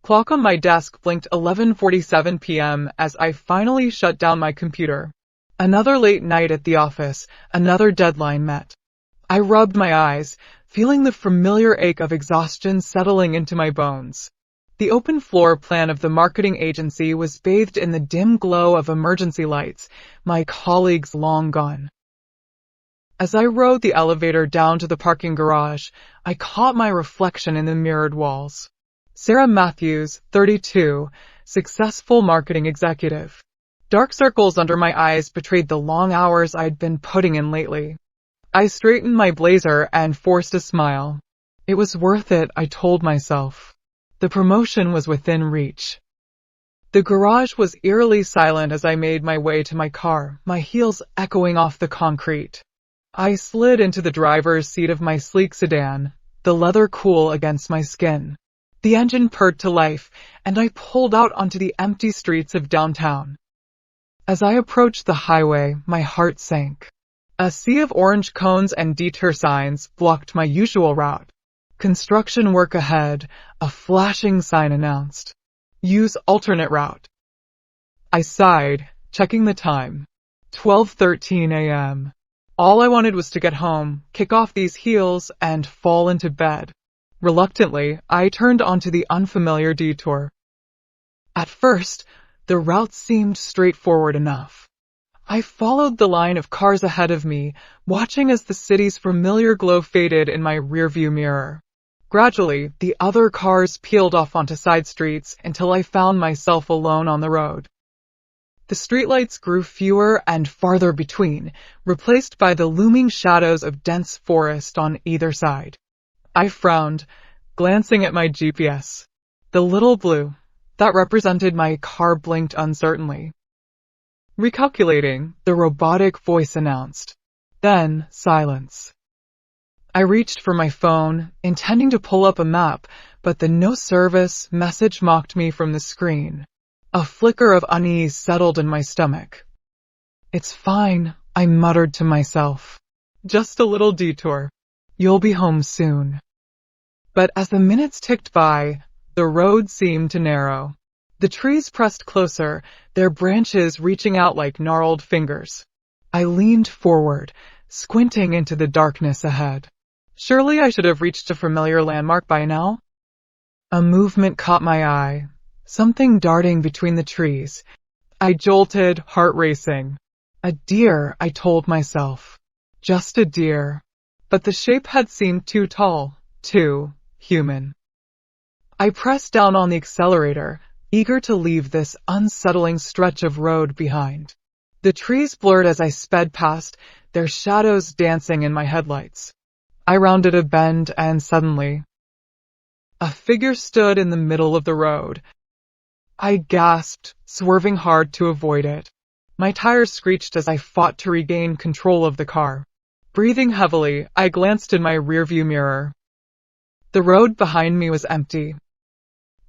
clock on my desk blinked 11:47 p.m. as I finally shut down my computer. Another late night at the office, another deadline met. I rubbed my eyes, feeling the familiar ache of exhaustion settling into my bones. The open floor plan of the marketing agency was bathed in the dim glow of emergency lights, my colleagues long gone. As I rode the elevator down to the parking garage, I caught my reflection in the mirrored walls. Sarah Matthews, 32, successful marketing executive. Dark circles under my eyes betrayed the long hours I'd been putting in lately. I straightened my blazer and forced a smile. It was worth it, I told myself. The promotion was within reach. The garage was eerily silent as I made my way to my car, my heels echoing off the concrete. I slid into the driver's seat of my sleek sedan, the leather cool against my skin. The engine purred to life, and I pulled out onto the empty streets of downtown. As I approached the highway, my heart sank. A sea of orange cones and detour signs blocked my usual route. Construction work ahead, a flashing sign announced. Use alternate route. I sighed, checking the time. 12:13 a.m. All I wanted was to get home, kick off these heels, and fall into bed. Reluctantly, I turned onto the unfamiliar detour. At first, the route seemed straightforward enough. I followed the line of cars ahead of me, watching as the city's familiar glow faded in my rearview mirror. Gradually, the other cars peeled off onto side streets until I found myself alone on the road. The streetlights grew fewer and farther between, replaced by the looming shadows of dense forest on either side. I frowned, glancing at my GPS. The little blue that represented my car blinked uncertainly. Recalculating, the robotic voice announced. Then, silence. I reached for my phone, intending to pull up a map, but the no service message mocked me from the screen. A flicker of unease settled in my stomach. It's fine, I muttered to myself. Just a little detour. You'll be home soon. But as the minutes ticked by, the road seemed to narrow. The trees pressed closer, their branches reaching out like gnarled fingers. I leaned forward, squinting into the darkness ahead. Surely I should have reached a familiar landmark by now? A movement caught my eye, something darting between the trees. I jolted, heart racing. A deer, I told myself. Just a deer. But the shape had seemed too tall, too human. I pressed down on the accelerator, eager to leave this unsettling stretch of road behind. The trees blurred as I sped past, their shadows dancing in my headlights. I rounded a bend and suddenly, a figure stood in the middle of the road. I gasped, swerving hard to avoid it. My tires screeched as I fought to regain control of the car. Breathing heavily, I glanced in my rearview mirror. The road behind me was empty.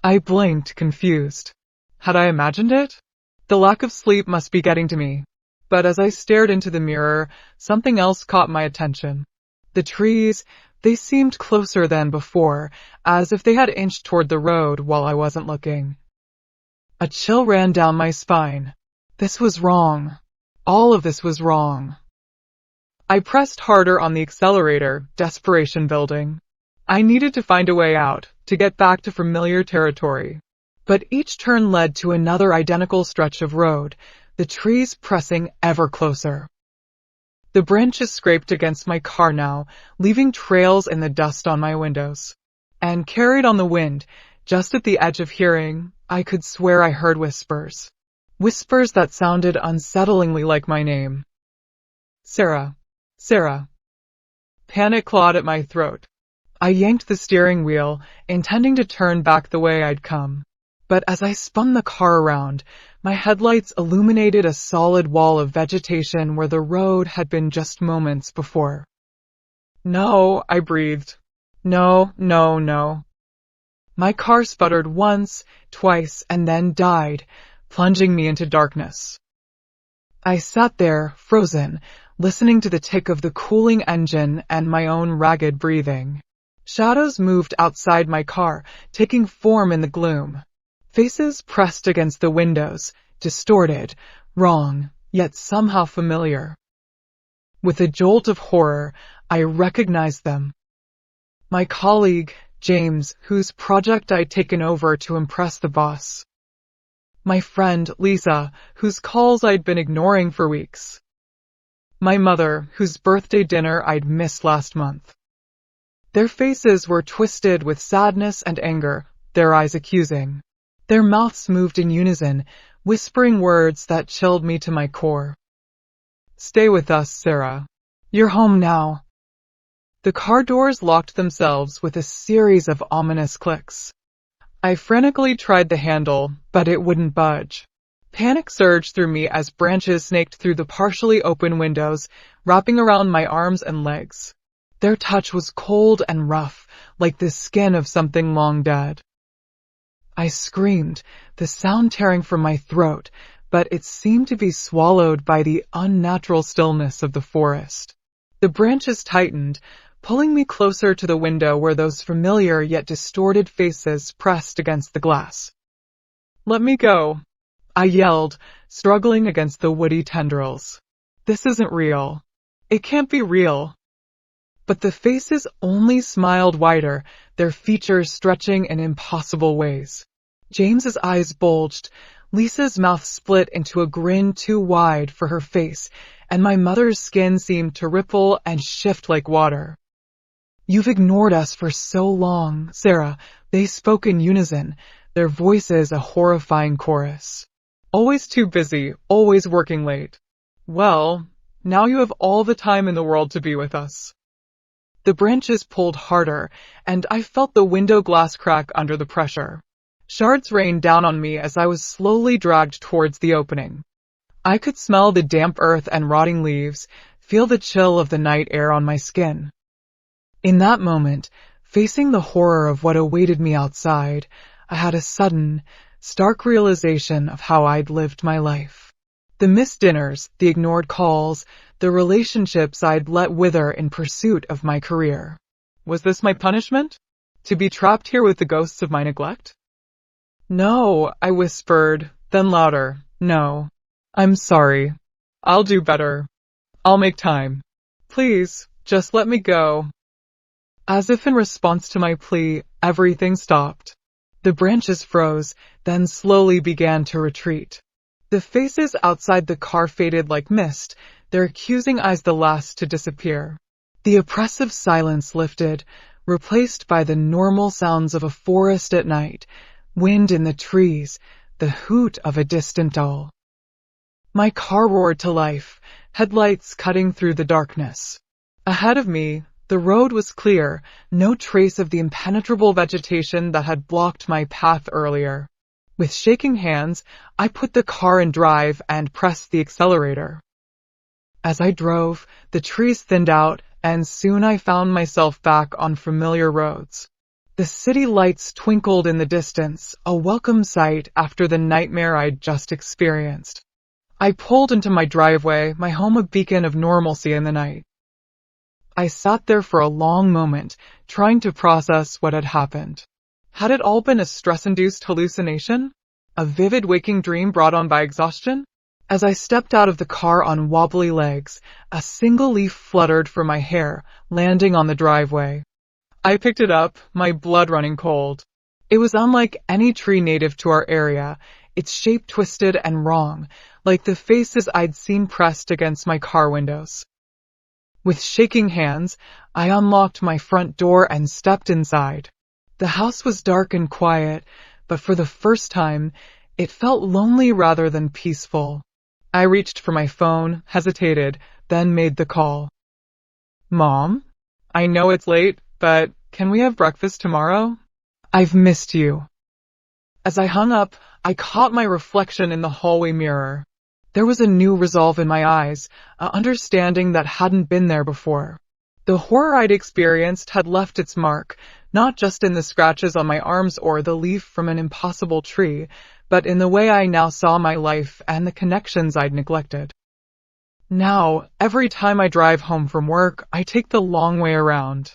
I blinked, confused. Had I imagined it? The lack of sleep must be getting to me. But as I stared into the mirror, something else caught my attention. The trees, they seemed closer than before, as if they had inched toward the road while I wasn't looking. A chill ran down my spine. This was wrong. All of this was wrong. I pressed harder on the accelerator, desperation building. I needed to find a way out, to get back to familiar territory. But each turn led to another identical stretch of road, the trees pressing ever closer. The branches scraped against my car now, leaving trails in the dust on my windows. And carried on the wind, just at the edge of hearing, I could swear I heard whispers. Whispers that sounded unsettlingly like my name. Sarah. Sarah. Panic clawed at my throat. I yanked the steering wheel, intending to turn back the way I'd come. But as I spun the car around, my headlights illuminated a solid wall of vegetation where the road had been just moments before. No, I breathed. No, no, no. My car sputtered once, twice, and then died, plunging me into darkness. I sat there, frozen, listening to the tick of the cooling engine and my own ragged breathing. Shadows moved outside my car, taking form in the gloom. Faces pressed against the windows, distorted, wrong, yet somehow familiar. With a jolt of horror, I recognized them. My colleague, James, whose project I'd taken over to impress the boss. My friend, Lisa, whose calls I'd been ignoring for weeks. My mother, whose birthday dinner I'd missed last month. Their faces were twisted with sadness and anger, their eyes accusing. Their mouths moved in unison, whispering words that chilled me to my core. "Stay with us, Sarah. You're home now." The car doors locked themselves with a series of ominous clicks. I frantically tried the handle, but it wouldn't budge. Panic surged through me as branches snaked through the partially open windows, wrapping around my arms and legs. Their touch was cold and rough, like the skin of something long dead. I screamed, the sound tearing from my throat, but it seemed to be swallowed by the unnatural stillness of the forest. The branches tightened, pulling me closer to the window where those familiar yet distorted faces pressed against the glass. "Let me go," I yelled, struggling against the woody tendrils. "This isn't real. It can't be real." But the faces only smiled wider, their features stretching in impossible ways. James's eyes bulged, Lisa's mouth split into a grin too wide for her face, and my mother's skin seemed to ripple and shift like water. "You've ignored us for so long, Sarah," they spoke in unison, their voices a horrifying chorus. "Always too busy, always working late. Well, now you have all the time in the world to be with us." The branches pulled harder, and I felt the window glass crack under the pressure. Shards rained down on me as I was slowly dragged towards the opening. I could smell the damp earth and rotting leaves, feel the chill of the night air on my skin. In that moment, facing the horror of what awaited me outside, I had a sudden, stark realization of how I'd lived my life. The missed dinners, the ignored calls, the relationships I'd let wither in pursuit of my career. Was this my punishment? To be trapped here with the ghosts of my neglect? "No," I whispered, then louder, "No. I'm sorry. I'll do better. I'll make time. Please, just let me go." As if in response to my plea, everything stopped. The branches froze, then slowly began to retreat. The faces outside the car faded like mist, their accusing eyes the last to disappear. The oppressive silence lifted, replaced by the normal sounds of a forest at night, wind in the trees, the hoot of a distant owl. My car roared to life, headlights cutting through the darkness. Ahead of me, the road was clear, no trace of the impenetrable vegetation that had blocked my path earlier. With shaking hands, I put the car in drive and pressed the accelerator. As I drove, the trees thinned out, and soon I found myself back on familiar roads. The city lights twinkled in the distance, a welcome sight after the nightmare I'd just experienced. I pulled into my driveway, my home a beacon of normalcy in the night. I sat there for a long moment, trying to process what had happened. Had it all been a stress-induced hallucination? A vivid waking dream brought on by exhaustion? As I stepped out of the car on wobbly legs, a single leaf fluttered from my hair, landing on the driveway. I picked it up, my blood running cold. It was unlike any tree native to our area, its shape twisted and wrong, like the faces I'd seen pressed against my car windows. With shaking hands, I unlocked my front door and stepped inside. The house was dark and quiet, but for the first time, it felt lonely rather than peaceful. I reached for my phone, hesitated, then made the call. "Mom? I know it's late, but can we have breakfast tomorrow? I've missed you." As I hung up, I caught my reflection in the hallway mirror. There was a new resolve in my eyes, an understanding that hadn't been there before. The horror I'd experienced had left its mark, not just in the scratches on my arms or the leaf from an impossible tree, but in the way I now saw my life and the connections I'd neglected. Now, every time I drive home from work, I take the long way around.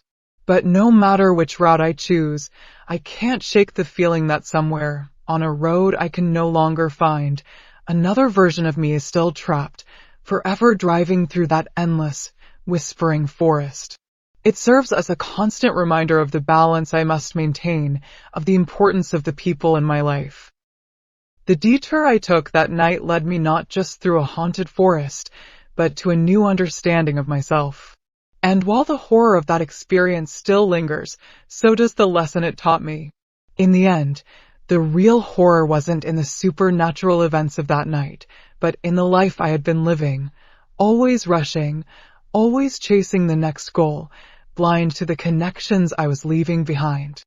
But no matter which route I choose, I can't shake the feeling that somewhere, on a road I can no longer find, another version of me is still trapped, forever driving through that endless, whispering forest. It serves as a constant reminder of the balance I must maintain, of the importance of the people in my life. The detour I took that night led me not just through a haunted forest, but to a new understanding of myself. And while the horror of that experience still lingers, so does the lesson it taught me. In the end, the real horror wasn't in the supernatural events of that night, but in the life I had been living, always rushing, always chasing the next goal, blind to the connections I was leaving behind.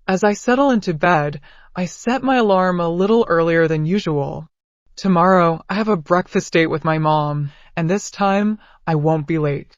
As I settle into bed, I set my alarm a little earlier than usual. Tomorrow, I have a breakfast date with my mom, and this time, I won't be late.